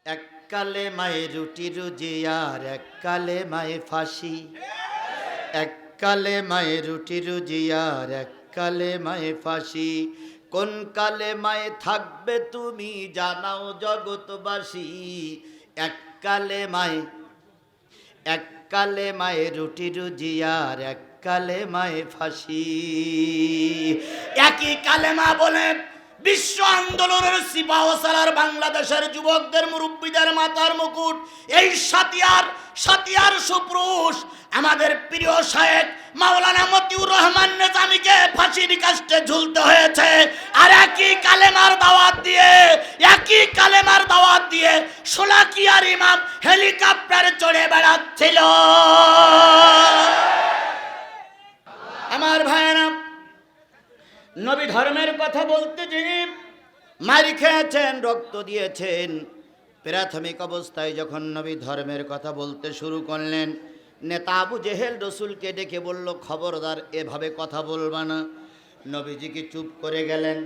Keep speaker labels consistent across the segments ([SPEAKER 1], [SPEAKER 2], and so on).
[SPEAKER 1] এক কালে মায়ে রুটি রুজি আর এক কালে মায়ে ফাঁসি, এক কালে মায়ে রুটি রুজি আর এক কালে মায়ে ফাঁসি। কোন কালে মায়ে থাকবে তুমি জানাও জগৎবাসী। এক কালে মায়ে, এক কালে মায়ে রুটি রুজি আর এক কালে মায়ে ফাঁসি। একই কালেমা বলে বিশ্ব আন্দোলনের সিপাহসালার বাংলাদেশের যুবকদের মুরব্বীদের মাথার মুকুট এই সাতিয়ার সুপুরুষ আমাদের প্রিয় শায়েখ মাওলানা মতিউর রহমান নিজামীকে ফাঁসির কাস্টে ঝুলতে হয়েছে। আর একই কালেমার দাওয়াত দিয়ে শোলাকিয়ার ইমাম হেলিকপ্টারে চড়ে বেড়াচ্ছিল। আমার ভাইয়েরা, নবী ধর্মের কথা বলতে যিনি মার খেয়েছেন, রক্ত দিয়েছেন, প্রাথমিক অবস্থায় যখন নবী ধর্মের কথা বলতে শুরু করলেন, নেতা আবু জেহেল রসুলকে ডেকে বলল, খবরদার এভাবে কথা বলবা না। নবীজি কি চুপ করে গেলেন?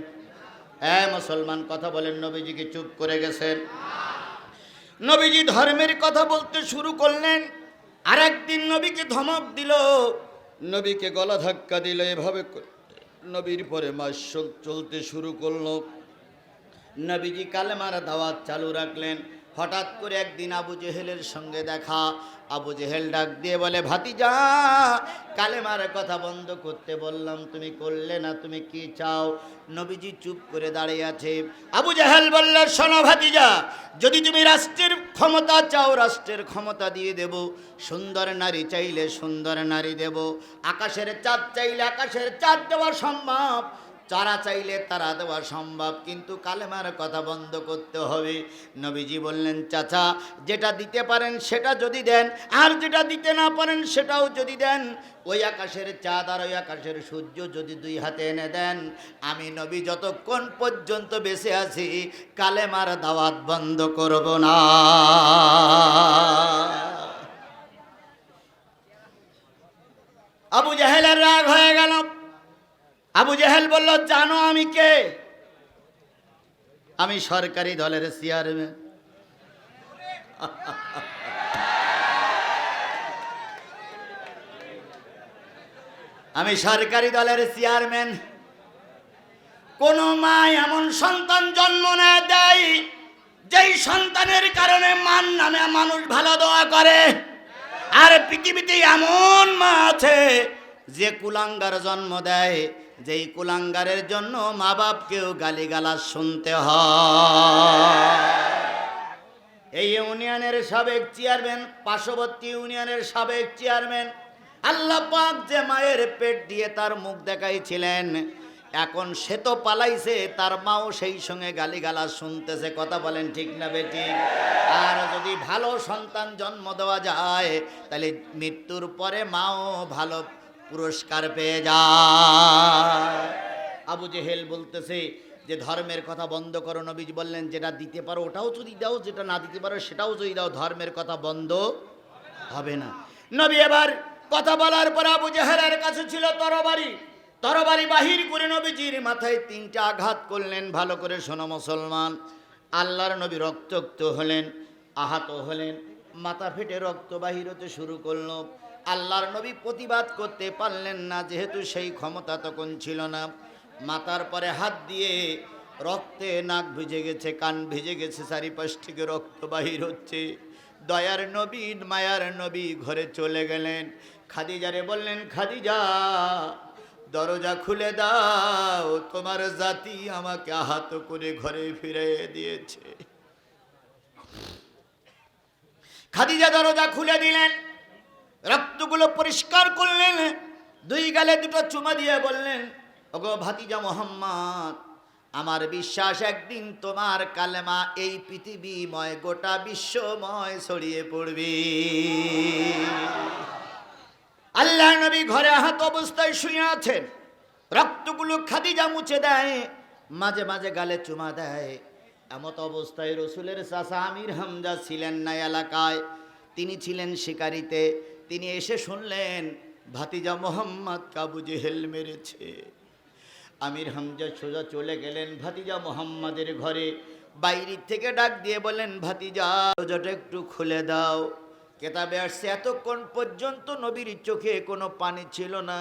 [SPEAKER 1] মুসলমান কথা বলেন, নবীজি কি চুপ করে গেছেন? নবীজি ধর্মের কথা বলতে শুরু করলেন। আর একদিন নবীকে ধমক দিল, নবীকে গলা ধাক্কা দিল। এভাবে নবীর পরে মাস চলতে শুরু করলো। নবীজি কালেমার দাওয়াত চালু রাখলেন। হঠাৎ করে একদিন আবু জেহেলের সঙ্গে দেখা। আবু জেহেল ডাক দিয়ে বলে, ভাতিজা, কালেমার কথা বন্ধ করতে বললাম, তুমি করলে না, তুমি কি চাও? নবীজি চুপ করে দাঁড়িয়ে আছে। আবু জেহেল বলল, শোনো ভাতিজা, যদি তুমি রাষ্ট্রের ক্ষমতা চাও, রাষ্ট্রের ক্ষমতা দিয়ে দেব। সুন্দর নারী চাইলে সুন্দর নারী দেব। আকাশের চাঁদ চাইলে আকাশের চাঁদ দেওয়া সম্ভব, তারা চাইলে তারা দেওয়া সম্ভব, কিন্তু কালেমার কথা বন্ধ করতে হবে। নবীজি বললেন, চাচা, যেটা দিতে পারেন সেটা যদি দেন, আর যেটা দিতে না পারেন সেটাও যদি দেন, ওই আকাশের চাঁদ আর ওই আকাশের সূর্য যদি দুই হাতে এনে দেন, আমি নবী যতক্ষণ পর্যন্ত বেঁচে আছি কালেমার দাওয়াত বন্ধ করব না। আবু জেহেলের রাগ হয়ে গেল। আবু জেহেল বলল, জানো আমি কে? আমি সরকারি দলের চেয়ারম্যান। আমি সরকারি দলের চেয়ারম্যান। কোন মা এমন সন্তান জন্ম না দেয় যেই সন্তানের কারণে মান নামে মানুষ ভালো দোয়া করে। আর পৃথিবীতে এমন মা আছে যে কুলাঙ্গার জন্ম দেয়, যেই কুলাঙ্গারের জন্য মা বাপকেও গালিগালাজ শুনতে হয়। এই ইউনিয়নের সাবেক চেয়ারম্যান, পার্শ্ববর্তী ইউনিয়নের সাবেক চেয়ারম্যান, আল্লাহ পাক যে মায়ের পেট দিয়ে তার মুখ দেখাইছিলেন, এখন সে তো পালাইছে, তার মাও সেই সঙ্গে গালিগালাজ শুনতেছে। কথা বলেন ঠিক না বেঠিক? আর যদি ভালো সন্তান জন্ম দেওয়া যায়, তাহলে মৃত্যুর পরে মাও ভালো পুরস্কার পেয়ে যায়। আবু জেহেল বলতেছে যে ধর্মের কথা বন্ধ করো। নবীজি বললেন, যেটা দিতে পারো ওটাও যদি দাও, যেটা না দিতে পারো সেটাও যদি দাও, ধর্মের কথা বন্ধ হবে না। নবী এবার কথা বলার পর আবু জেহেলের কাছে ছিল তরবারি বাহির করে নবীজির মাথায় 3টা আঘাত করলেন। ভালো করে শোনো মুসলমান, আল্লাহর নবী রক্তাক্ত হলেন, আহত হলেন, মাথা ফেটে রক্ত বাহির হতে শুরু করলো। আল্লাহর নবী প্রতিবাদ করতে পারলেন না, যেহেতু সেই ক্ষমতা তখন ছিল না। মাথার পরে হাত দিয়ে রক্তে নাক ভিজে গেছে, কান ভিজে গেছে, চারিপাশ থেকে রক্ত বাহির হচ্ছে। দয়ার নবী, মায়ার নবী ঘরে চলে গেলেন। খাদিজারে বললেন, খাদিজা, দরজা খুলে দাও, তোমার জাতি আমাকে আহত করে ঘরে ফিরিয়ে দিয়েছে। খাদিজা দরজা খুলে দিলেন, রক্তগুলো পরিষ্কার করলেন, 2 গালে 2টো চুমা দিয়ে বললেন, ওগো ভাতিজা মোহাম্মদ, আমার বিশ্বাস একদিন তোমার কালেমা এই পৃথিবীময় গোটা বিশ্বময় ছড়িয়ে পড়বে। আল্লাহ নবী ঘরে আহত অবস্থায় শুয়ে আছেন। রক্তগুলো খাদিজা মুছে দেয়, মাঝে মাঝে গালে চুমা দেয়। এমত অবস্থায় রসুলের চাচা আমির হামজা ছিলেন না এলাকায়, তিনি ছিলেন শিকারিতে। তিনি এসে শুনলেন ভাতিজা মোহাম্মদ আবু জেহেল মেরেছে। আমির হামজা সোজা চলে গেলেন ভাতিজা মোহাম্মদের ঘরে। বাইরে থেকে ডাক দিয়ে বলেন, ভাতিজা দরজাটা একটু খুলে দাও। কেতাবে আসছে এতক্ষণ পর্যন্ত নবীর চোখে কোনো পানি ছিল না।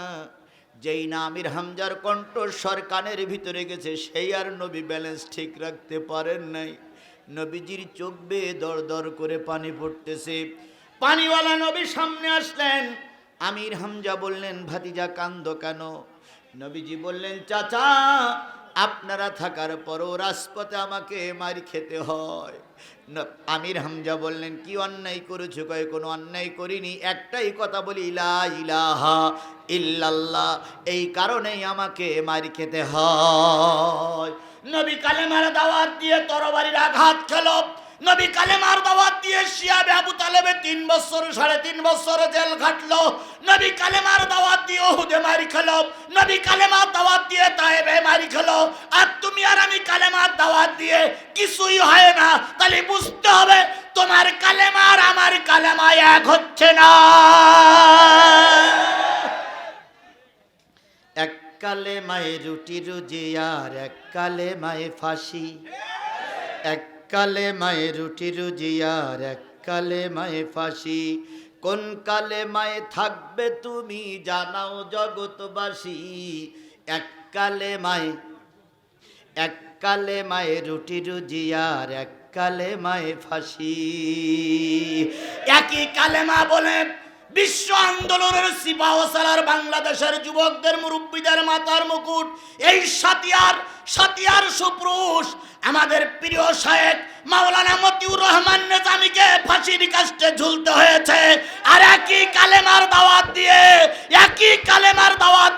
[SPEAKER 1] যেই না আমির হামজার কণ্ঠস্বর কানের ভিতরে গেছে, সেই আর নবী ব্যালেন্স ঠিক রাখতে পারেন নাই। নবীজির চোখ বেয়ে দর দর করে পানি পড়তেছে। পানিওয়ালা নবী সামনে আসলেন। আমির হামজা বললেন, ভাতিজা কান্দো কেন? নবীজি বললেন, চাচা আপনারা থাকার পরও রাজপথে আমাকে মার খেতে হয়। আমির হামজা বললেন, কি অন্যায় করেছো? কয় কোনো অন্যায় করিনি, একটাই কথা বলি, লা ইলাহা ইল্লাল্লাহ, এই কারণেই আমাকে মার খেতে হয়। নবী কালেমার দাওয়াত দিয়ে তরবারির আঘাত খেলো। নবী কালেমার দাওয়াত দিয়ে শিয়াবে আবু তালেবে 3 বছর 3.5 বছর জেল খাটলো। নবী কালেমার দাওয়াত দিয়ে উহুদে মারি খেলো। নবী কালেমার দাওয়াত দিয়ে তায়েবে মারি খেলো। আর তুমি আর আমি কালেমার দাওয়াত দিয়ে কিছুই হয় না। তাহলে বুঝতে হবে তোমার কালেমা আর আমার কালেমা এক হচ্ছে না। এক কালেমায় রুটি রুজি আর এক কালেমায় ফাঁসি। এক কালেমায় রুটি রুজি আর এক কালেমায় ফাঁসি। কোন কালেমায় থাকবে তুমি জানাও জগৎবাসী। এক কালেমায় রুটি রুজি আর এক কালেমায় ফাঁসি। একই কালেমা বলে বিশ্ব আন্দোলনের সিপাহসালার বাংলাদেশের যুবকদের মুরব্বীদের মাথার মুকুট এই সাতিয়ার সুপুরুষ আমাদের প্রিয় শায়েখ মাওলানা মতিউর রহমান নিজামীকে ফাঁসির কাস্টে ঝুলতে হয়েছে। আর একই কালেমার দাওয়াত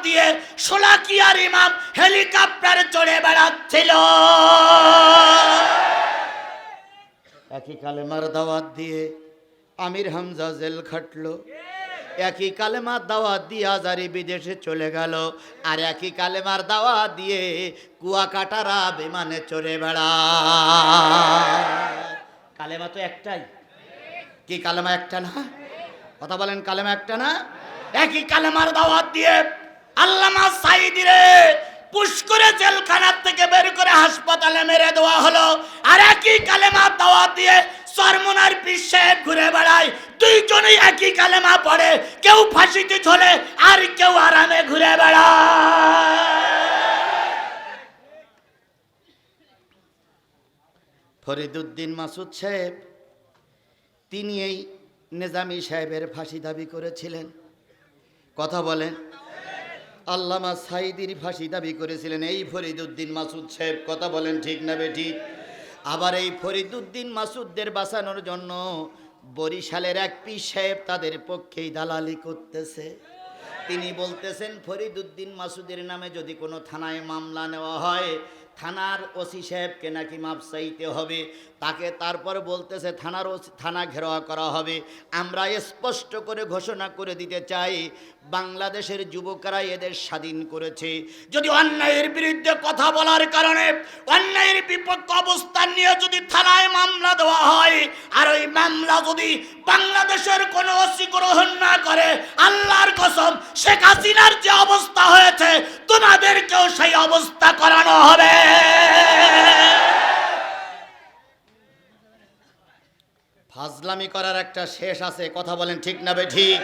[SPEAKER 1] দিয়ে শোলাকিয়ার ইমাম হেলিকপ্টারে চড়ে বেড়াচ্ছিল। একই কালেমার দাওয়াত দিয়ে আমির হামজা জেল খাটলো। একই কালেমার দাওয়াত দিয়ে আজারি বিদেশে চলে গেল। আর একই কালেমার দাওয়াত দিয়ে কুয়াকাটারা বিমানে চড়ে বেড়ায়। কালেমা তো একটাই। কি কালেমা একটা না? কথা বলেন, কালেমা একটা না? একই কালেমার দাওয়াত দিয়ে আল্লামা সাঈদীরে পুষ্করে জেলখানা থেকে বের করে হাসপাতালে মেরে দেওয়া হলো। আর একই কালেমার দাওয়াত দিয়ে চরমনার পীর সাহেব ঘুরে বেড়ায়। দুইজনেই একই কালেমা পড়ে, কেউ ফাঁসিতে ঝোলে আর কেউ আরামে ঘুরে বেড়ায়। ফরিদউদ্দিন মাসুদ সাহেব তিনি এই নিজামী সাহেবের ফাঁসি দাবি করেছিলেন। কথা বলেন। আল্লামা সাঈদীর ফাঁসি দাবি করেছিলেন এই ফরিদউদ্দিন মাসুদ সাহেব। কথা বলেন, ঠিক না বেঠিক? আবার এই ফরিদউদ্দিন মাসুদদের বাঁচানোর জন্য বরিশালের এক পীর সাহেব তাদের পক্ষেই দালালি করতেছে। তিনি বলতেছেন ফরিদউদ্দিন মাসুদের নামে যদি কোনো থানায় মামলা নেওয়া হয়, থানার ওসি সাহেবকে নাকি মাপ চাইতে হবে। তাকে তারপর বলতেছে থানা ঘেরাও করা হবে। আমরা স্পষ্ট করে ঘোষণা করে দিতে চাই, বাংলাদেশের যুবকরা এদের স্বাধীন করেছে। যদি অন্যায়ের বিরুদ্ধে কথা বলার কারণে অন্যায়ের বিপক্ষে অবস্থান নিয়ে যদি থানায় মামলা দেওয়া হয়, আর ওই মামলা যদি বাংলাদেশের কোনো ওসি গ্রহণ না করে, আল্লাহর কসম শেখ হাসিনার যে অবস্থা হয়েছে তোমাদেরকেও সেই অবস্থা করানো হবে। ফাজলামি করার একটা শেষ আছে। কথা বলেন, ঠিক না বেঠিক?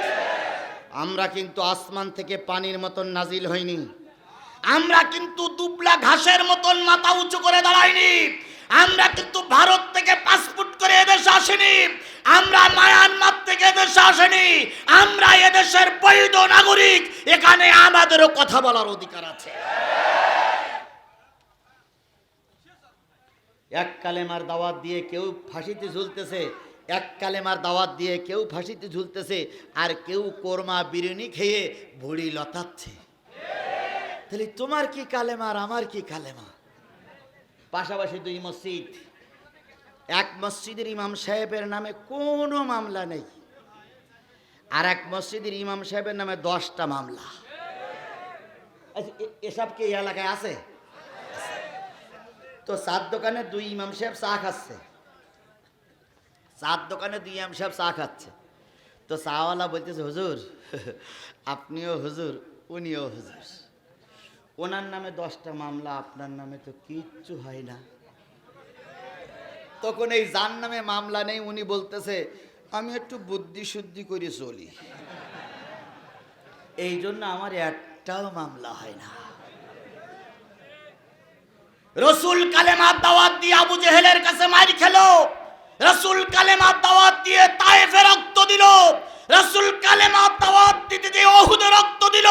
[SPEAKER 1] আমরা কিন্তু আসমান থেকে পানির মতন নাজিল হইনি। আমরা কিন্তু দুবলা ঘাসের মতন মাথা উঁচু করে দাঁড়াইনি। আমরা কিন্তু ভারত থেকে পাসপোর্ট করে এদেশে আসিনি। আমরা মায়ানমার থেকে এদেশে আসিনি। আমরা এদেশের বৈধ নাগরিক। এখানে আমাদেরও কথা বলার অধিকার আছে। এক কালেমার দাওয়াত দিয়ে কেউ ফাঁসিতে ঝুলতেছে, এক কালেমার দাওয়াত দিয়ে কেউ ফাঁসিতে ঝুলতেছে, আর কেউ কোরমা বিরিয়ানি খেয়ে ভুড়ি লতাচ্ছে। তাহলে তোমার কি কালেমা আর আমার কি কালেমা? পাশাপাশি দুই মসজিদ। এক মসজিদের ইমাম সাহেবের নামে কোনো মামলা নেই, আর এক মসজিদের ইমাম সাহেবের নামে 10টা মামলা। এসব কি এই এলাকায় আছে? তো চার দোকানে দুই ইমাম সাহেব চা খাচ্ছে। চার দোকানে দুই ইমাম সাহেব চা খাচ্ছে। তো চাওয়ালা বলতেছে, হুজুর আপনিও হুজুর, উনিও হুজুর, ওনার নামে 10টা মামলা, আপনার নামে তো কিচ্ছু হয় না। তখন এই যার নামে মামলা নেই উনি বলতেছে আমি একটু বুদ্ধি শুদ্ধি করে চলি, এই জন্য আমার একটাও মামলা হয় না। রসুল কালেমার দাওয়াত দিয়ে আবু জেহেলের কাছে মার খেলো, রসুল কালেমার দাওয়াত দিয়ে তায়েফে রক্ত দিল, রসুল কালেমার দাওয়াত দিতে যে উহুদে রক্ত দিল,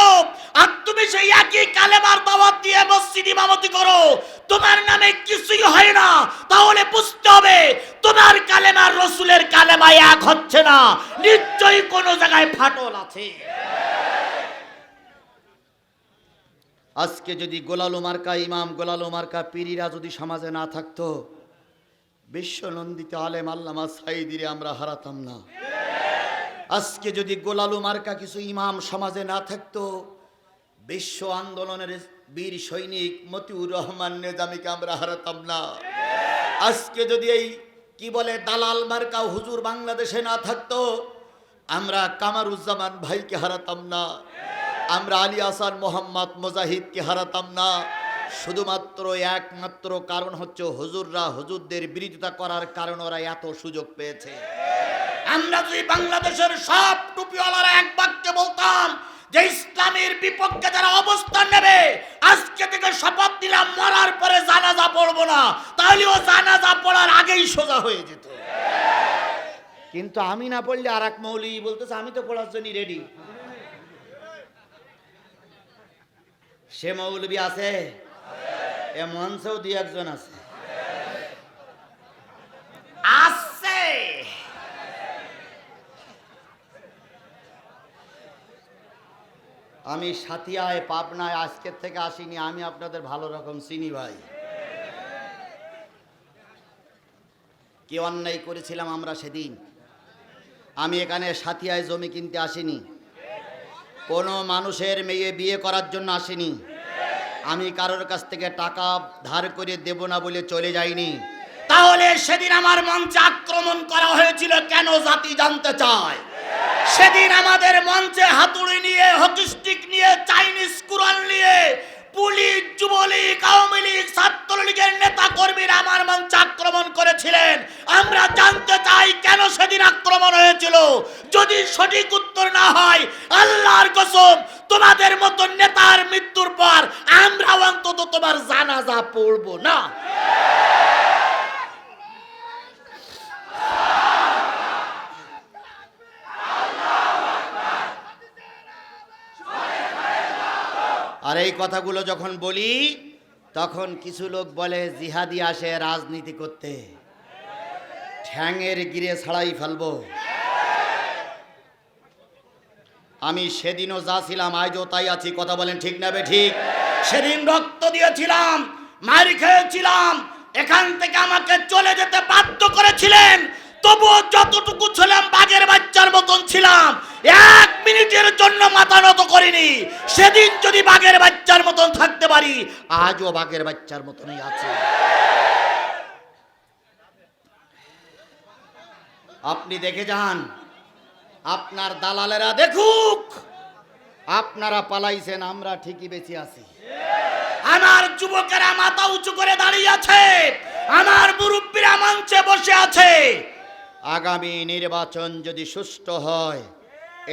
[SPEAKER 1] আর তুমি সেই একই কালেমার দাওয়াত দিয়ে মসজিদ ইমামতি করো, তোমার নামে কিছুই হয় না। তাহলে বুঝতে হবে তোমার কালেমার রসুলের কালেমায় এক হচ্ছে না, নিশ্চয়ই কোনো জায়গায় ফাটল আছে। আজকে যদি গোলালু মার্কা ইমাম, গোলালু মার্কা পীরিরা যদি সমাজে না থাকতো, বিশ্বনন্দিত আলেম আল্লামা সাইদিরে আমরা হারাতাম না। আজকে যদি গোলালু মার্কা কিছু ইমাম সমাজে না থাকতো, বিশ্ব আন্দোলনের বীর সৈনিক মতিউর রহমান নেজামীকে আমরা হারাতাম না। আজকে যদি এই কি বলে দালাল মার্কা হুজুর বাংলাদেশে না থাকতো, আমরা কামারুজ্জামান ভাইকে হারাতাম না, আমরা আলী হাসান মোহাম্মদ মুজাহিদকে হারাতাম না। শুধুমাত্র একমাত্র কারণ হচ্ছে হুজুররা হুজুরদের বিরোধিতা করার কারণে ওরা এত সুযোগ পেয়েছে। আমরা যদি বাংলাদেশের সব টুপিওয়ালারা এক বাক্যে বলতাম যে ইসলামের বিপক্ষে যারা অবস্থান নেবে, আজকে থেকে শপথ দিলাম মরার পরে জানাজা পড়বো না, তাহলে ও জানাজা পড়ার আগেই সোজা হয়ে যেত। কিন্তু আমি না পড়লে আর এক মৌলবি বলতেছে আমি তো পড়ার জন্য রেডি। সে মৌলবি আছে, এ মঞ্চেও দুই একজন আছে। আমি সাথিয়ায় পাবনায় আজকের থেকে আসিনি, আমি আপনাদের ভালো রকম চিনি ভাই। কি অন্যায় করেছিলাম আমরা সেদিন। আমি এখানে সাথিয়ায় জমি কিনতে আসিনি, কোনো মানুষের মেয়ে বিয়ে করার জন্য আসিনি, আমি কারোর কাছ থেকে টাকা ধার করে দেব না বলে চলে যাইনি। তাহলে সেদিন আমার মঞ্চে আক্রমণ করা হয়েছিল কেন জাতি জানতে চায়। সেদিন আমাদের মঞ্চে হাতুড়ি নিয়ে, হকি স্টিক নিয়ে, চাইনিজ কুরআন নিয়ে পুলিশ, যুবলীগ, আওয়ামী লীগ, ছাত্রলীগের নেতা কর্মীরা আমার মঞ্চে আক্রমণ করেছিলেন। আমরা জানতে চাই কেন সেদিন আক্রমণ হয়েছিল। যদি সঠিক উত্তর না হয়, আল্লাহর কসম তোমাদের মতো নেতার মৃত্যুর পর আমরা অন্তত তোমার জানাজা পড়ব না। আর এই কথাগুলো যখন বলি তখন কিছু লোক বলে জিহাদি আসে রাজনীতি করতে, ঠ্যাঙের গিরে ছাড়াই ফেলবো। আমি সেদিনও যা ছিলাম আজও তাই আছি, কথা বলেন ঠিক না বে ঠিক? সেদিন রক্ত দিয়েছিলাম, মার খেয়েছিলাম, এখান থেকে আমাকে চলে যেতে বাধ্য করেছিলেন, তবুও যতটুকু ছিলাম বাঘের বাচ্চার মতন ছিলাম, এক মিনিটের জন্য মাথা নত করিনি। সেদিন যদি বাঘের বাচ্চার মতন থাকতে পারি, আজও বাঘের বাচ্চার মতনই আছে। আপনি দেখে যান, আপনার দালালেরা দেখুক, আপনারা পালাইছেন, আমরা ঠিকই বেঁচে আছি। আমার যুবকেরা মাথা উঁচু করে দাঁড়িয়ে আছে, আমার মুরব্বীরা মঞ্চে বসে আছে। আগামী নির্বাচন যদি সুষ্ঠু হয়,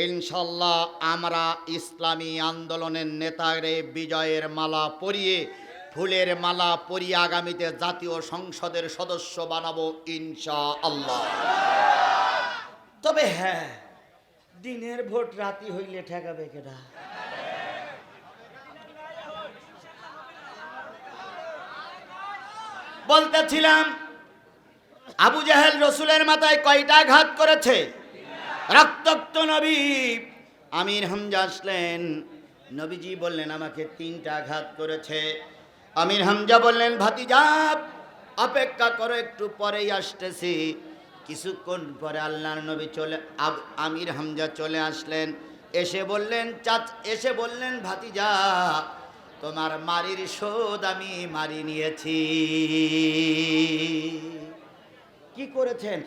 [SPEAKER 1] ইনশাল্লাহ আমরা ইসলামী আন্দোলনের নেতারে বিজয়ের মালা পরিয়ে, ফুলের মালা পরিয়ে আগামীতে জাতীয় সংসদের সদস্য বানাবো ইনশাআল্লাহ। তবে হ্যাঁ, দিনের ভোট রাতি হইলে ঠেকাবে কেডা? বলতেছিলাম আবু জাহেল রসুলের মাথায় কয়টা ঘাত করেছে? রক্তাক্ত নবী আমির হামজা আসলেন, নবীজি বললেন আমাকে 3টা ঘাত করেছে। আমির হামজা বললেন ভাতিজা অপেক্ষা করো, একটু পরেই আসতেছি। কিছুক্ষণ পরে আল্লাহর নবী আমির হামজা চলে আসলেন, এসে বললেন ভাতিজা তোমার মারির শোধ আমি মারি নিয়েছি। কি করেছেন?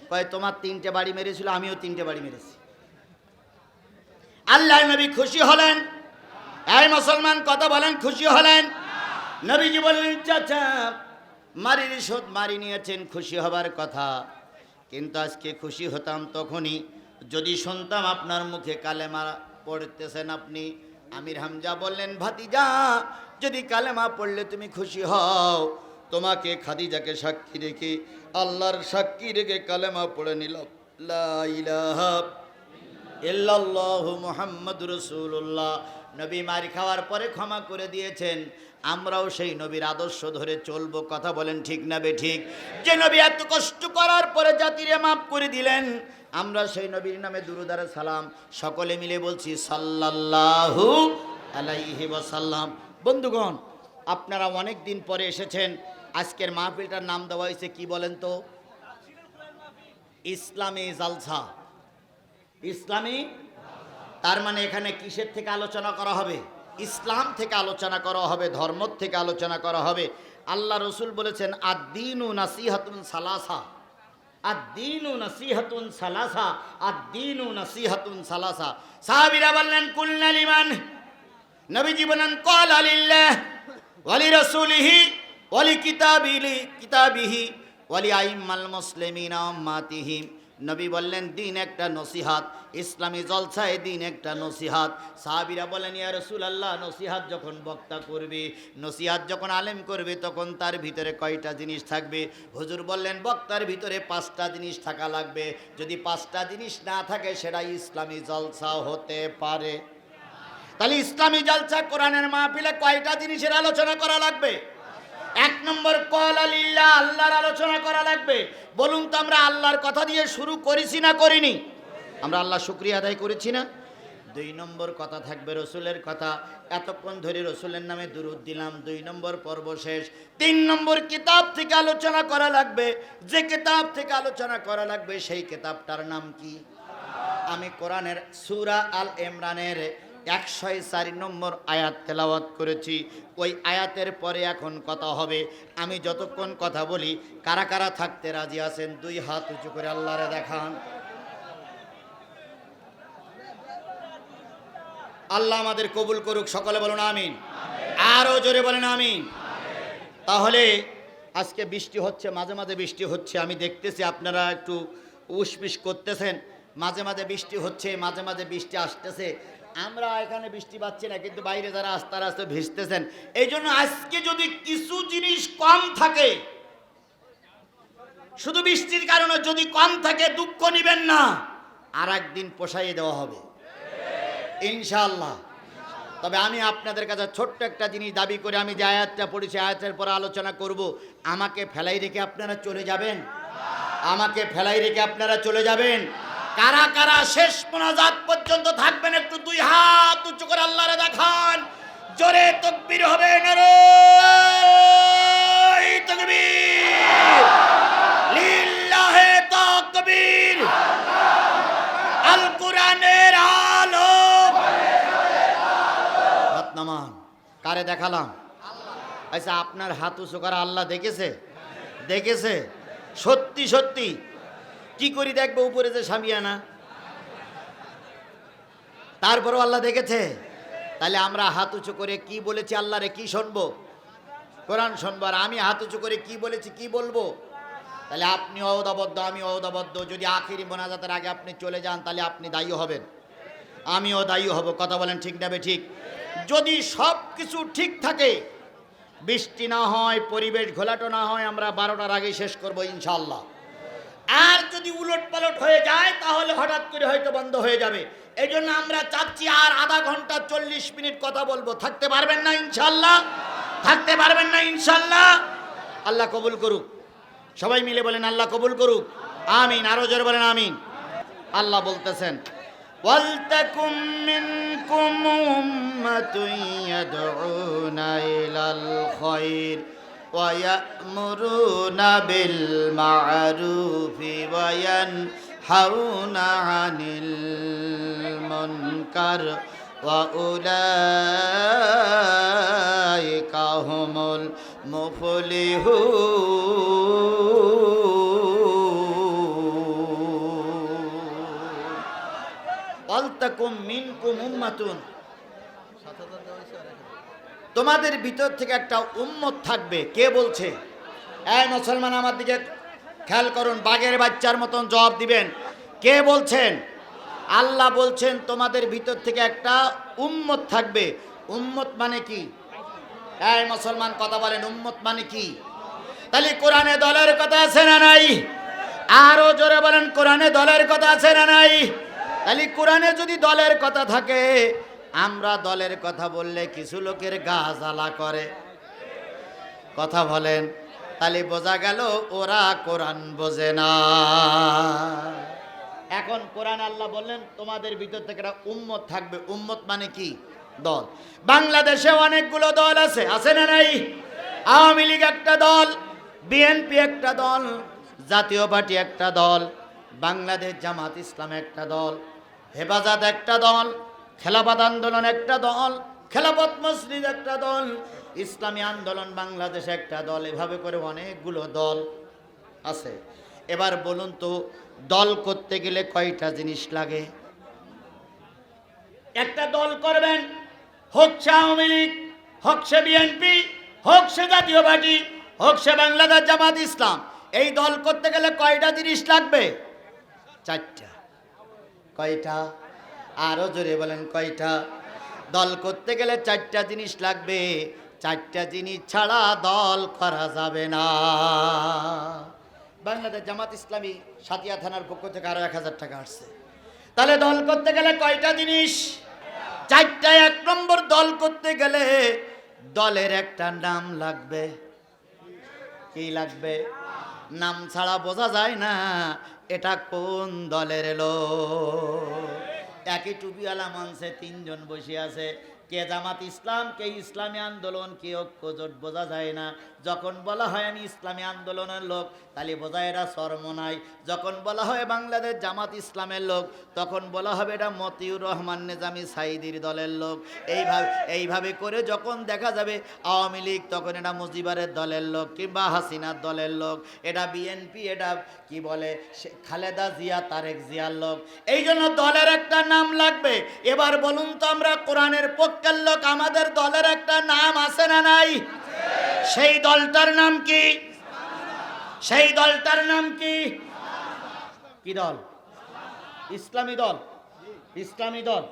[SPEAKER 1] কয় তোমার 3টে বাড়ি মেরেছিল, আমিও 3টে বাড়ি মেরেছি। আল্লাহর নবী খুশি হলেন। এই মুসলমান কথা বলেন, খুশি হলেন? নবীজি বললেন চাচা মারির শোধ মারি নিয়েছেন, খুশি হবার কথা। কিন্তু আজকে খুশি হতাম তখনই যদি শুনতাম আপনার মুখে কালেমা পড়তেছেন আপনি। আমির হামজা বললেন, ভাতিজা যদি কালেমা পড়লে তুমি খুশি হও, তোমাকে খাদিজাকে সাক্ষী রেখে, আল্লাহর সাক্ষী রেখে কালেমা পড়ে নিলাম, লা ইলাহা ইল্লাল্লাহু মুহাম্মাদুর রাসূলুল্লাহ। নবী মার খাওয়ার পরে ক্ষমা করে দিয়েছেন, আমরাও সেই নবীর আদর্শ ধরে চলবো। কথা বলেন ঠিক না বেঠিক? যে নবী এত কষ্ট করার পরে জাতিরে মাফ করে দিলেন, আমরা সেই নবীর নামে দুরূদ আর সালাম সকলে মিলে বলছি সাল্লাল্লাহু আলাইহি ওয়াসাল্লাম। বন্ধুগণ, আপনারা অনেক দিন পরে এসেছেন। আজকের মাহফিলটার নাম দেওয়া হয়েছে কি বলেন তো? ইসলামী জালসা। ইসলামী, তার মানে এখানে কিসের থেকে আলোচনা করা হবে? ইসলাম থেকে আলোচনা করা হবে, ধর্ম থেকে আলোচনা করা হবে। আল্লাহ রসুল বলেছেন, আদ-দীনু নাসিহাতুন সালাসা, আদ-দীনু নাসিহাতুন সালাসা, আদ-দীনু নাসিহাতুন সালাসা। সাহাবীরা বললেন, কুলনা লিমান? নবীজি বলেন, ক্বালা লিল্লাহ ওয়া লিরাসূলিহি ওয়া লিকিতাবিহি ওয়া লিআইম্মাল মুসলিমিনা ওয়া উম্মাতিহিম। নবী বললেন, দিন একটা নসিহাত, ইসলামী জলসায় দিন একটা নসিহাত। সাহাবীরা বলেন, ইয়া রাসূলুল্লাহ, নসিহাত যখন বক্তা করবে, নসিহাত যখন আলেম করবে, তখন তার ভিতরে কয়টা জিনিস থাকবে? হুজুর বললেন, বক্তার ভিতরে 5টা জিনিস থাকা লাগবে। যদি 5টা জিনিস না থাকে, সেটা ইসলামী জলসা হতে পারে। তাহলে ইসলামী জলসা, কোরআনের মাহফিলে কয়টা জিনিসের আলোচনা করা লাগবে? 1 নম্বর, ক্বালা লিল্লাহ, আল্লাহর আলোচনা করা লাগবে। বলুন তো, আমরা আল্লাহর কথা দিয়ে শুরু করেছি না করিনি? আমরা আল্লাহ শুকরিয়া আদায় করেছি না? 2 নম্বর কথা থাকবে রসুলের কথা। এতক্ষণ ধরে রসুলের নামে দুরূদ দিলাম, 2 নম্বর পর্ব শেষ। 3 নম্বর, কিতাব থেকে আলোচনা করা লাগবে। যে কিতাব থেকে আলোচনা করা লাগবে, সেই কিতাবটার নাম কি? আমি কোরআনের সূরা আল ইমরানের 104 নম্বর আয়াত তেলাওয়াত করেছি। ওই আয়াতের পরে এখন কথা হবে। আমি যতক্ষণ কথা বলি, কারা কারা থাকতে রাজি আছেন 2 হাত উঁচু করে আল্লাহরে দেখান। আল্লাহ আমাদের কবুল করুক, সকলে বলুন আমিন। আরো জোরে বলেন আমিন। তাহলে আজকে বৃষ্টি হচ্ছে, মাঝে মাঝে বৃষ্টি হচ্ছে, আমি দেখতেছি আপনারা একটু উসপিস করতেছেন। মাঝে মাঝে বৃষ্টি হচ্ছে, মাঝে মাঝে বৃষ্টি আসতেছে। আমরা এখানে বৃষ্টি পাচ্ছি না, কিন্তু বাইরে যারা আস্তে আস্তে ভিজতেছেন। এই জন্য আজকে যদি কিছু জিনিস কম থাকে, শুধু বৃষ্টির কারণে যদি কম থাকে, দুঃখ নিবেন না, আর একদিন পোষাইয়ে দেওয়া হবে ইনশাআল্লাহ। তবে আমি আপনাদের কাছে ছোট্ট একটা জিনিস দাবি করে, আমি যে আয়াতটা পড়েছি, আয়াতের পরে আলোচনা করব। আমাকে ফেলাই রেখে আপনারা চলে যাবেন? আমাকে ফেলাই রেখে আপনারা চলে যাবেন? কারা কারা শেষ মোনাজাত পর্যন্ত থাকবেন? একটু 2 হাত উঁচু করে আল্লাহরে দেখান। জোরে তাকবীর হবে, নারে তাকবীর, লিল্লাহে তাকবীর। আল কোরআনের আলো, হাত নামান। কারে দেখালাম? আচ্ছা, আপনার হাত উঁচু করা আল্লাহ দেখেছে? দেখেছে? সত্যি সত্যি? কি করি দেখবো? উপরে যে সামিয়ানা, তারপরও আল্লাহ দেখেছে। তাহলে আমরা হাত উঁচু করে কি বলেছি আল্লাহরে, কি শুনবো? কোরআন শুনবো। আর আমি হাত উঁচু করে কি বলেছি, কি বলবো? তাহলে আপনি অবদাবদ্ধ, আমি অবদাবদ্ধ। যদি আখিরি মোনাজাতের আগে আপনি চলে যান, তাহলে আপনি দায়ী হবেন, আমিও দায়ী হব। কথা বলেন ঠিক না ঠিক? যদি সব কিছু ঠিক থাকে, বৃষ্টি না হয়, পরিবেশ ঘোলাটো না হয়, আমরা 12টার আগে শেষ করবো ইনশাআল্লাহ। আর যদি উলট পালট হয়ে যায়, তাহলে হঠাৎ করে হয়তো বন্ধ হয়ে যাবে। এই জন্য আমরা চাচ্ছি আর আধা ঘন্টা 40 মিনিট কথা বলবো। থাকতে পারবেন না ইনশাআল্লাহ? থাকতে পারবেন না ইনশাআল্লাহ? আল্লাহ কবুল করুক। সবাই মিলে বলেন আল্লাহ কবুল করুক, আমিন। আরো জোরে বলেন আমিন। আল্লাহ বলতেছেন, ওয়ালতাকুম মিনকুম উম্মাতুন ইয়াদউনা ইলাল খায়র ওয়া ইয়া'মুরুনা বিল মা'রুফি ওয়া ইয়ানহাউনা আনিল মুনকার ওয়া উলাইকা হুমুল মুফলিহুন। ওয়ালতাকুম মিনকুম উম্মাতুন, তোমাদের ভিতর থেকে একটা উম্মত থাকবে। কে বলছে? এই মুসলমান আমার দিকে খেয়াল করুন, বাঘের বাচ্চার মতন জবাব দিবেন। কে বলছেন? আল্লাহ বলছেন তোমাদের ভিতর থেকে একটা উম্মত থাকবে। উম্মত মানে কি? এই মুসলমান কথা বলেন, উম্মত মানে কি? তাহলে কোরআনে দলের কথা আছে না নাই? আরো জোরে বলেন, কোরআনে দলের কথা আছে না নাই? তাহলে কোরআনে যদি দলের কথা থাকে, আমরা দলের কথা বললে কিছু লোকের গা জ্বালা করে। কথা বলেন, তাহলে বোঝা গেল ওরা কোরআন বোঝে না। এখন কোরআন আল্লাহ বললেন তোমাদের ভিতর থেকে একটা উম্মত থাকবে। উম্মত মানে কি? দল। বাংলাদেশে অনেকগুলো দল আছে, আছে না নাই? আওয়ামী লীগ একটা দল, বিএনপি একটা দল, জাতীয় পার্টি একটা দল, বাংলাদেশ জামাত ইসলাম একটা দল, হেফাজত একটা দল, খেলাফত আন্দোলন একটা দল, খেলাফত মসজিদ একটা দল, ইসলামী আন্দোলন বাংলাদেশ একটা দল, এভাবে করে অনেকগুলো দল আছে। এবার বলুন তো, দল করতে গেলে কয়টা জিনিস লাগে? একটা দল করবেন, হোক সে আওয়ামী লীগ, হোক সে বিএনপি, হোক সে জাতীয় পার্টি, হোক সে বাংলাদেশ জামাত ইসলাম, এই দল করতে গেলে কয়টা জিনিস লাগবে? চারটা। কয়টা? আরো জোরে বলেন, কয়টা? দল করতে গেলে চারটা জিনিস লাগবে। চারটা জিনিস ছাড়া দল করা যাবে না। বাংলাদেশ জামাত ইসলামী সাতিয়া থানার পক্ষ থেকে আরো 1000 টাকা আসছে। তাহলে দল করতে গেলে কয়টা জিনিস? চারটা। এক নম্বর, দল করতে গেলে দলের একটা নাম লাগবে। কি লাগবে? নাম ছাড়া বোঝা যায় না এটা কোন দলের লোক। একই টুপিওয়ালা মঞ্চে 3 জন বসে আছে, কে জামাত ইসলাম, কে ইসলামী আন্দোলন, কে ঐক্যজোট, বোঝা যায় না। যখন বলা হয় আমি ইসলামী আন্দোলনের লোক, তাহলে বোঝা এরা চরমনাই। যখন বলা হয় বাংলাদেশ জামাত ইসলামের লোক, তখন বলা হবে এটা মতিউর রহমান নিজামী সাইদির দলের লোক। এইভাবে করে যখন দেখা যাবে আওয়ামী লীগ, তখন এটা মুজিবারের দলের লোক কিংবা হাসিনার দলের লোক। এটা বিএনপি, এটা কি বলে খালেদা জিয়া, তারেক জিয়ার লোক। এই জন্য দলের একটা নাম লাগবে। এবার বলুন তো, আমরা কোরআনের পক্ষের লোক, আমাদের দলের একটা নাম আছে না নাই? সেই দলটার নাম কি? সেই দলটার নাম কি? কি দল? ইসলামী দল। ইসলামী দল।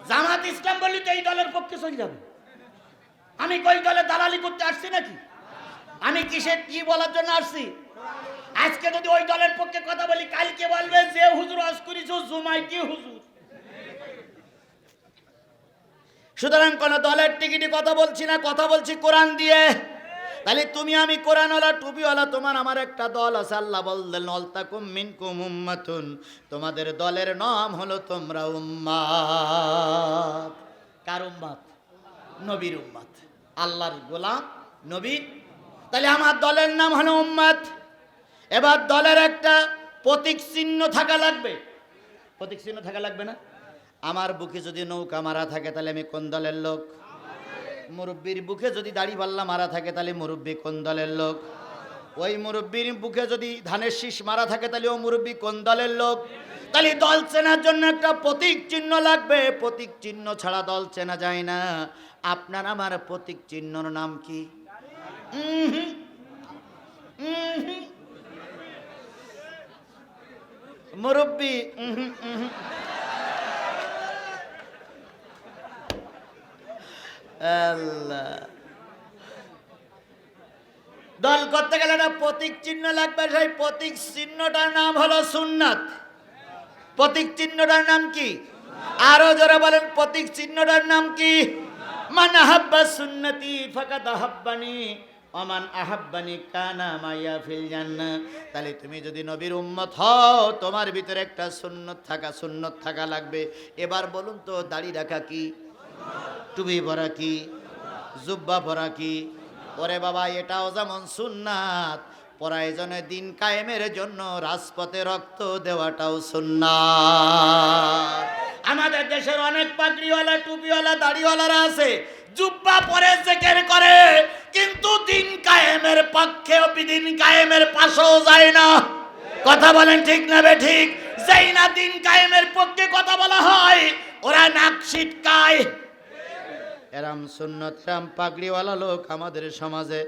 [SPEAKER 1] জামাত ইসলাম বললি তো এই দলের পক্ষে চলে যাবে। আমি কই দলে দালালি করতে আসছি নাকি? আমি কিসের কি বলার জন্য আসছি? আজকে যদি ওই দলের পক্ষে কথা বলি, কালকে বলবে যে হুজুর আজ করিস জুমাই কি হুজুর। সুতরাং কোন দলের টিকিটে কথা বলছি না, কথা বলছি কোরআন দিয়ে। তাহলে তুমি আমি কোরআনওয়ালা, টুপিওয়ালা, তোমার আমার একটা দল আছে। আল্লাহ বললেন ওয়ালতাকুম মিনকুম উম্মাতুন, তোমাদের দলের নাম হলো তোমরা উম্মাত। কার উম্মাত? নবীর উম্মাত, আল্লাহর গোলাম, নবীর। তাহলে আমার দলের নাম হলো উম্মাত। এবার দলের একটা প্রতীক চিহ্ন থাকা লাগবে। প্রতীক চিহ্ন থাকা লাগবে না? আমার বুকে যদি নৌকা মারা থাকে, তাহলে আমি কোন দলের লোক? মুরব্বীর বুকে যদি দাড়ি পাল্লা মারা থাকে, তাহলে মুরব্বী কোন দলের লোক? ওই মুরব্বীর বুকে যদি ধানের শীষ মারা থাকে, তাহলে ও মুরব্বী কোন দলের লোক? তাহলে দল চেনার জন্য একটা প্রতীক চিহ্ন লাগবে। প্রতীক চিহ্ন ছাড়া দল চেনা যায় না। আপনার আমার প্রতীক চিহ্নর নাম কি? মুরব্বী আল্লাহ। দল করতে গেলে একটা প্রতীক চিহ্ন লাগবে। সেই প্রতীক চিহ্নটার নাম হলো সুন্নাত। প্রতীক চিহ্নটার নাম কি? আরো জোরে বলেন, প্রতীক চিহ্নটার নাম কি? মান আহাব্বা সুন্নতি ফাকাদ আহাব্বানি ওমান আহাব্বানি কানা মাইয়া ফিল জান্নাহ। তাহলে তুমি যদি নবীর উম্মত হও, তোমার ভিতরে একটা সুন্নত থাকা লাগবে। এবার বলুন তো, দাড়ি রাখা কি? টুপি পরা কি? জুব্বা পরা কি? ওরে বাবা, এটাও যেমন সুন্নাত, প্রয়োজনে দিন কায়েমের জন্য রাজপথে রক্ত দেওয়াটাও সুন্নাত। আমাদের দেশের অনেক পাগড়িওয়ালা, টুপিওয়ালা, দাড়িওয়ালারা আছে, জুব্বা পরে জিকির করে, কিন্তু দিন কায়েমের পক্ষে, দিন কায়েমের পাশেও যায় না। কথা বলেন ঠিক না বে ঠিক? যাই না দিন কায়েমের পক্ষে কথা বলা হয়, ওরা নাক ছিটকায়। এরাম সুন্নত, এরাম পাগড়িওয়ালা লোক আমাদের সমাজে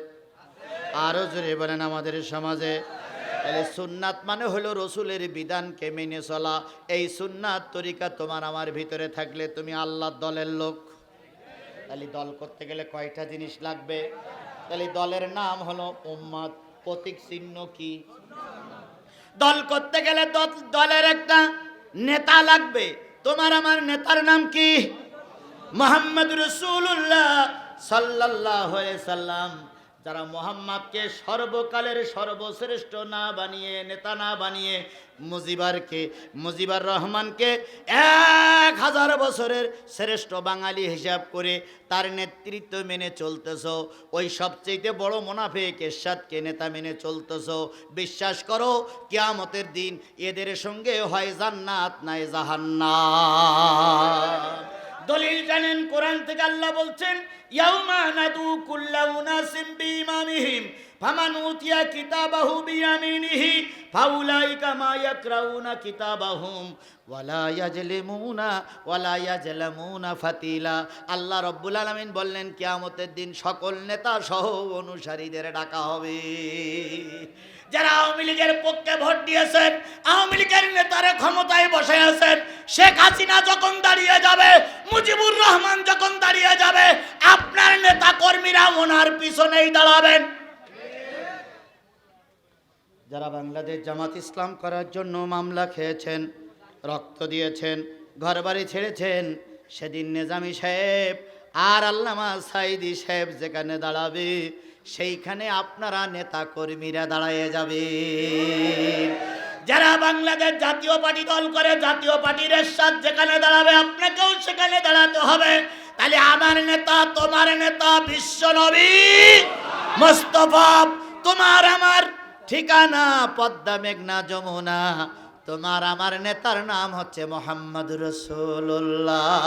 [SPEAKER 1] আরো জোরে বলেন আমাদের সমাজে। তাহলে সুন্নাত মানে হলো রসুলের বিধানকে মেনে চলা। এই সুন্নাত তরিকা তোমার আমার ভিতরে থাকলে তুমি আল্লাহর দলের লোক। তাহলে দল করতে গেলে কয়টা জিনিস লাগবে? তাহলে দলের নাম হলো উম্মত। প্রতীক চিহ্ন কি? দল করতে গেলে দলের একটা নেতা লাগবে। তোমার আমার নেতার নাম কি? মুহাম্মদ রাসূলুল্লাহ সাল্লাল্লাহু আলাইহি সাল্লাম। যারা মুহাম্মদকে সর্বকালের সর্বশ্রেষ্ঠ না বানিয়ে, নেতা না বানিয়ে মুজিবুর রহমানকে 1000 বছরের শ্রেষ্ঠ বাঙালি হিসাব করে তার নেতৃত্ব মেনে চলতেছ, ওই সবচেয়ে বড় মুনাফিক এরশাদকে নেতা মেনে চলতেছ। বিশ্বাস করো কিয়ামতের দিন এদের সঙ্গে হয় জান্নাত নাই জাহান্নাম। দলিল জানেন কোরআন থেকে? আল্লাহ বলছেন ইয়াউমা নাদু কুল্লা উনাসিম বিইমামিহিম ফামান উতিয়া কিতাবাহু বিয়ামিনিহি ফাউলাইকা মা ইয়াকরাউনা কিতাবাহুম ওয়ালা ইয়াজলামুনা ফাতিলা। আল্লাহ রাব্বুল আলামিন বললেন কিয়ামতের দিন সকল নেতা সহ অনুসারীদের ডাকা হবে। যারা আওয়ামী লীগের পক্ষে ভোট দিয়েছেন, আওয়ামী লীগের নেতারা ক্ষমতায় বসে আছেন, শেখ হাসিনা যখন দাঁড়িয়ে যাবে, মুজিবুর রহমান যখন দাঁড়িয়ে যাবে, আপনার নেতা কর্মীরা ওনার পিছনেই দাঁড়াবেন। যারা বাংলাদেশ জামাত ইসলাম করার জন্য মামলা খেয়েছেন, রক্ত দিয়েছেন, ঘরবাড়ি ছেড়েছেন, সেদিন নিজামী সাহেব আর আল্লামা সাইদি সাহেব যেখানে দাঁড়াবে, সেইখানে আপনারা নেতা কর্মীরা দাঁড়ায় যাবে। যারা বাংলাদেশ জাতীয় পার্টি দল করে, জাতীয় পার্টির এরশাদ যেখানে দাঁড়াবে, আপনাকেও সেখানে দাঁড়াতে হবে। তাহলে আমার নেতা, তোমার নেতা বিশ্বনবী মুস্তাফা, তোমার আমার ঠিকানা পদ্মা মেঘনা যমুনা। তোমার আমার নেতার নাম হচ্ছে মুহাম্মদ রাসূলুল্লাহ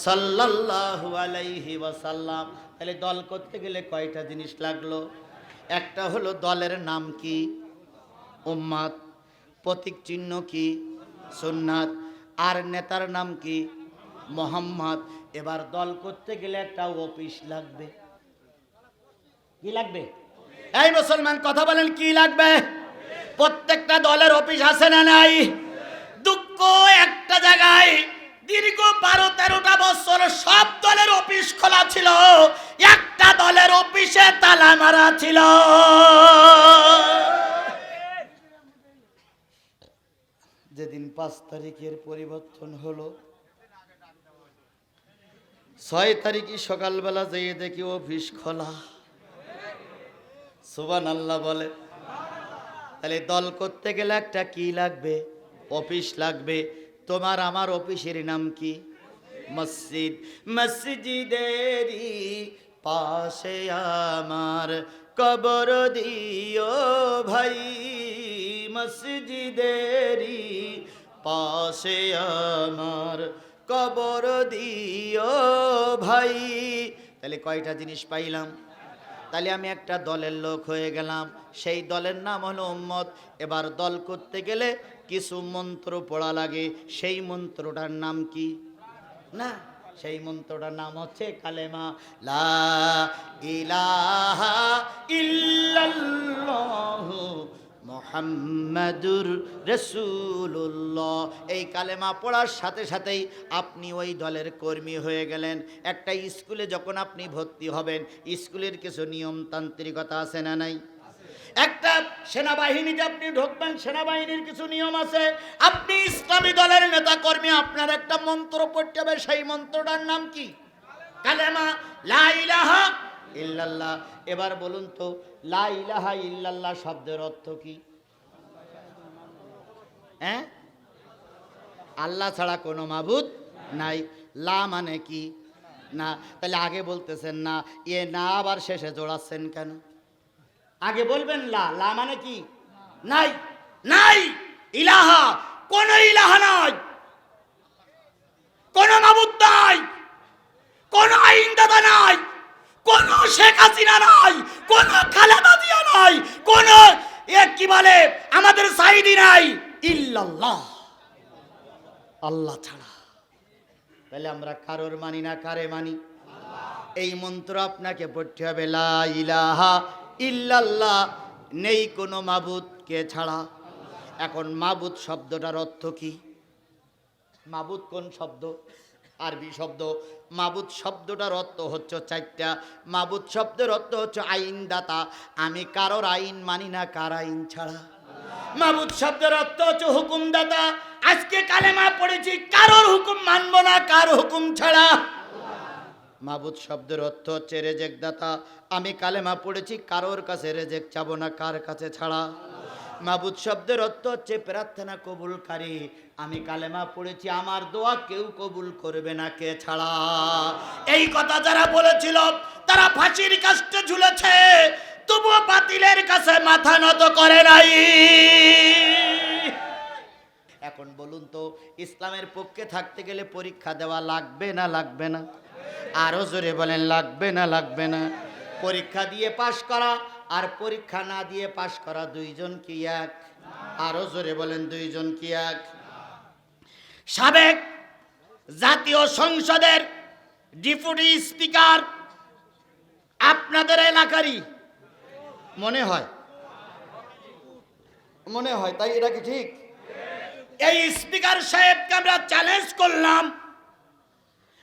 [SPEAKER 1] সাল্লাল্লাহু আলাইহি ওয়াসাল্লাম। তাহলে দল করতে গেলে কয়টা জিনিস লাগলো? একটা হলো দলের নাম কি? উম্মত। প্রতীক চিহ্ন কি? সুন্নাত। আর নেতার নাম কি? মুহাম্মদ। এবার দল করতে গেলে একটা অফিস লাগবে। কি লাগবে? এই মুসলমান কথা বলেন, কি লাগবে? প্রত্যেকটা দলের অফিস আছে না নাই? দুঃখ একটা জায়গায় দীর্ঘ 12-13টা বছর সব দলের অফিস খোলা ছিল, একটা দলের অফিসে তালা মারা ছিল। যেদিন 5 তারিখের পরিবর্তন হলো, 6 তারিখই সকালবেলা যেয়ে দেখি অফিস খোলা। সুবহানাল্লাহ বলে। তাহলে দল করতে গেলে একটা কি লাগবে? অফিস লাগবে। তোমার আমার অফিসের নাম কি? মসজিদ। মসজিদেরই পাশে আমার কবর দিও ভাই, মসজিদেরই পাশে আমার কবর দিও ভাই। তাহলে কয়টা জিনিস পাইলাম? তাহলে আমি একটা দলের লোক হয়ে গেলাম, সেই দলের নাম হলো উম্মত। এবার দল করতে গেলে কিছু মন্ত্র পড়া লাগে, সেই মন্ত্রটার নাম কি? না, সেই মন্ত্রটার নাম হচ্ছে কালেমা লা ইলাহা ইল্লাল্লাহু মুহাম্মাদুর রাসূলুল্লাহ। এই কালেমা পড়ার সাথে সাথেই আপনি ওই দলের কর্মী হয়ে গেলেন। একটা স্কুলে যখন আপনি ভর্তি হবেন, স্কুলের কিছু নিয়মতান্ত্রিকতা আছে না নাই? একটা সেনাবাহিনীতে আপনি ঢুকবেন, সেনাবাহিনীর কিছু নিয়ম আছে। আপনি ইসলামী দলের নেতা কর্মী, আপনার একটা মন্ত্র পড়তে হবে, সেই মন্ত্রটার নাম কি? কালেমা লা ইলাহা ইল্লাল্লাহ। এবার বলুন তো, লা ইলাহা ইল্লাল্লাহ শব্দের অর্থ কি? হ্যাঁ, আল্লাহ ছাড়া কোনো মাবুদ নাই। লা মানে কি? না। তাহলে আগে বলতেছেন না, এ না আবার শেষে জোড়াচ্ছেন কেন? আগে বলবেন লা। লা মানে কি? নাই। নাই। ইলাহা, কোন ইলাহা নাই, কোন মাবুদ নাই, কোন আইনদাতা নাই, কোন শেখ হাসিনা নাই, কোন খালেদা জিয়া নাই, কোন কি বলে আমাদের সাইদি নাই, ইল্লাল্লাহ, আল্লাহ ছাড়া। তাহলে আমরা কারোর মানি না, কারে মানি? এই মন্ত্র আপনাকে পড়তে হবে, লা ইলাহা ইল্লাল্লাহ, নেই কোনো মাবুদ কে ছাড়া। এখন মাবুদ শব্দটার অর্থ কি? মাবুদ কোন শব্দ? আরবি শব্দ। মাবুদ শব্দটার অর্থ হচ্ছে চারটা। মাবুদ শব্দের অর্থ হচ্ছে আইন দাতা, আমি কারোর আইন মানি না কার আইন ছাড়া। মাবুদ শব্দের অর্থ হচ্ছে হুকুমদাতা, আজকে কালেমা পড়েছি কারোর হুকুম মানবো না কার হুকুম ছাড়া। মাবুদ শব্দের অর্থ হচ্ছে রেজেক দাতা, আমি কালেমা পড়েছি কারোর কাছে রেজেক চাবো না কার কাছে ছাড়া। মাবুদ শব্দের অর্থ হচ্ছে প্রার্থনা কবুলকারী, আমি কালেমা পড়েছি আমার দোয়া কেউ কবুল করবে না কে ছাড়া। এই কথা যারা বলেছিল তারা ফাঁসির কাস্টে ঝুলেছে, তবুও বাতিলের কাছে মাথা নত করে নাই। এখন বলুন তো, ইসলামের পক্ষে থাকতে গেলে পরীক্ষা দেওয়া লাগবে না লাগবে না? আরো জোরে বলেন, লাগবে না লাগবে না? পরীক্ষা দিয়ে পাশ করা আর পরীক্ষা না দিয়ে পাশ করা দুইজন কি এক? আরো জোরে বলেন, দুইজন কি এক? সাবেক জাতীয় সংসদের ডেপুটি স্পিকার আপনাদের এলাকারই মনে হয়, মনে হয় তাই, এটা কি ঠিক? এই স্পিকার সাহেবকে আমরা চ্যালেঞ্জ করলাম,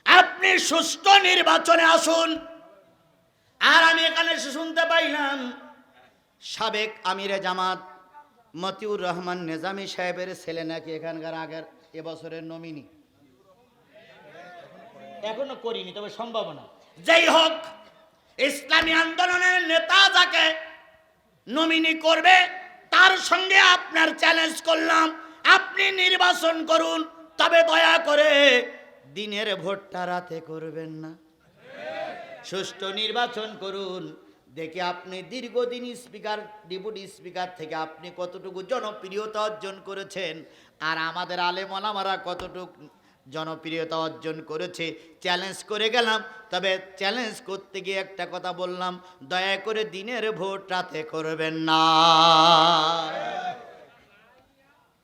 [SPEAKER 1] আপনি সুষ্ঠু নির্বাচনে আসুন। আর আমি এখানে শুনতে পাইলাম সাবেক আমিরে জামাত মতিউর রহমান নিজামী সাহেবের ছেলে নাকি এখানকার আগের এবছরের নমিনি। এখনো করিনি, তবে সম্ভাবনা। যেই হোক, ইসলামী আন্দোলনের নেতা যাকে নমিনি করবে তার সঙ্গে আপনার চ্যালেঞ্জ করলাম, আপনি নির্বাচন করুন, তবে দয়া করে দিনের ভোটটা রাতে করবেন না, সুষ্ঠু নির্বাচন করুন। দেখে আপনি দীর্ঘদিন স্পিকার ডেপুটি স্পিকার থেকে আপনি কতটুকু জনপ্রিয়তা অর্জন করেছেন, আর আমাদের আলেম ওলামারা কতটুকু জনপ্রিয়তা অর্জন করেছে। চ্যালেঞ্জ করে গেলাম, তবে চ্যালেঞ্জ করতে গিয়ে একটা কথা বললাম, দয়া করে দিনের ভোট রাতে করবেন না।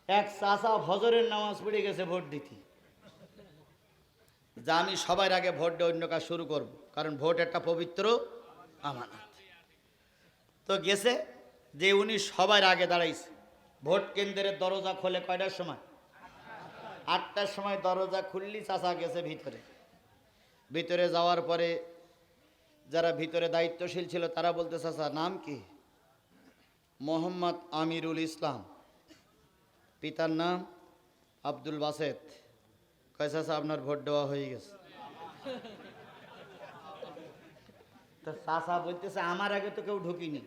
[SPEAKER 1] এক চাচা ফজরের নামাজ পড়ে গেছে ভোট দিতে, যা আমি সবার আগে ভোট দিয়ে অন্য কাজ শুরু করব, কারণ ভোট একটা পবিত্র আমানত। তো গেছে যে উনি সবার আগে দাঁড়াইছে, ভোট কেন্দ্রের দরজা খোলে কয়টার সময়? 8টার সময় দরজা খুললি চাচা গেছে ভিতরে। ভিতরে যাওয়ার পরে যারা ভিতরে দায়িত্বশীল ছিল তারা বলতে, চাচা নাম কি? মোহাম্মদ আমিরুল ইসলাম। পিতার নাম আব্দুল বাসেত। কয় চাচা আপনার ভোট দেওয়া হয়ে গেছে। তো চাচা বলতেছে, আমার আগে তো কেউ ঢুকিনি,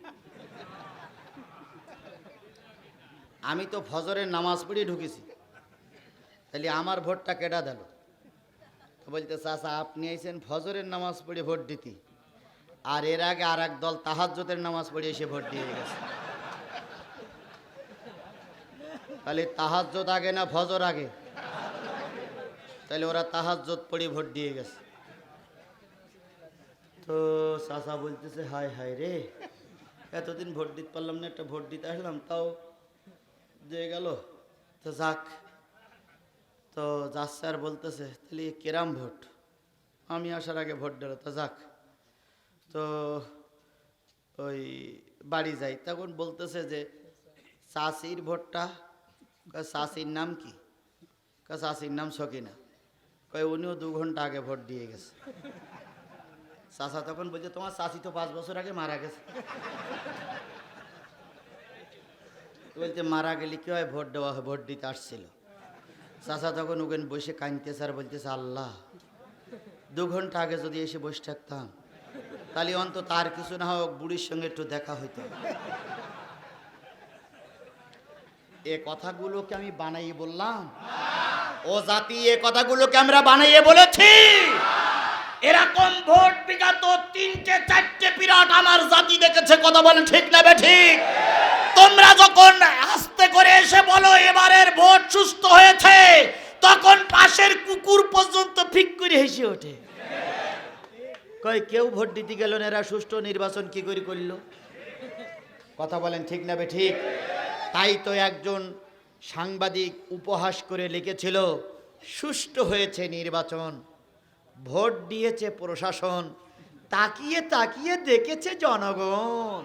[SPEAKER 1] আমি তো ফজরের নামাজ পড়ে ঢুকেছি, তাহলে আমার ভোটটা কেডা দিল? তো বলতে, চাচা আপনি আইছেন ফজরের নামাজ পড়ে ভোট দিতে, আর এর আগে আর এক দল তাহাজ্জুদের নামাজ পড়ে এসে ভোট দিয়ে গেছে। তাহলে তাহাজ্জুদ আগে না ফজর আগে? তাহলে ওরা তাহাজ্জুদ পড়ে ভোট দিয়ে গেছে। তো চাচা বলতেছে, হায় হায় রে, এতদিন ভোট দিতে পারলাম না, একটা ভোট দিতে আসলাম তাও দিয়ে গেল। তো যাক, তো যাচ্ছে আর বলতেছে, তাহলে কেরাম ভোট, আমি আসার আগে ভোট দিল, তো যাক। তো ওই বাড়ি যাই, তখন বলতেছে যে চাষির ভোটটা, চাষির নাম কি? চাষির নাম সকিনা। কয় উনিও 2 ঘন্টা আগে ভোট দিয়ে গেছে। চাচা তখন বলছে, তোমার চাষি তো 5 বছর আগে মারা গেছে। বলতে, মারা গেলে কি হয়, ভোট দেওয়া হয়, ভোট দিতে আসছিল। চাচা তখন ওখানে বসে কাঁদতেছে আর বলতেছে, আল্লাহ 2 ঘন্টা আগে যদি এসে বসে থাকতাম, তাহলে অন্তত তার কিছু না হোক বুড়ির সঙ্গে একটু দেখা হইতো। এ কথাগুলোকে আমি বানাইয়ে বললাম? ও জাতি, এ কথাগুলোকে আমরা বানাইয়ে বলেছি? এরকম ভোট বিগত 3-4টে পিরিয়ড আমার জাতি দেখেছে। কথা বলেন ঠিক না বেঠিক? তোমরা যখন আস্তে করে এসে বলো এবারের ভোট সুস্থ হয়েছে, তখন পাশের কুকুর পর্যন্ত ফিক করে হেসে ওঠে। কয় কেউ ভোট দিতে গেল না, এরা সুষ্ঠু নির্বাচন কি করে করলো? কথা বলেন ঠিক না বেঠিক? তাই তো একজন সাংবাদিক উপহাস করে লিখেছিল, সুষ্ঠু হয়েছে নির্বাচন, ভোট দিয়েছে প্রশাসন, তাকিয়ে তাকিয়ে দেখেছে জনগণ।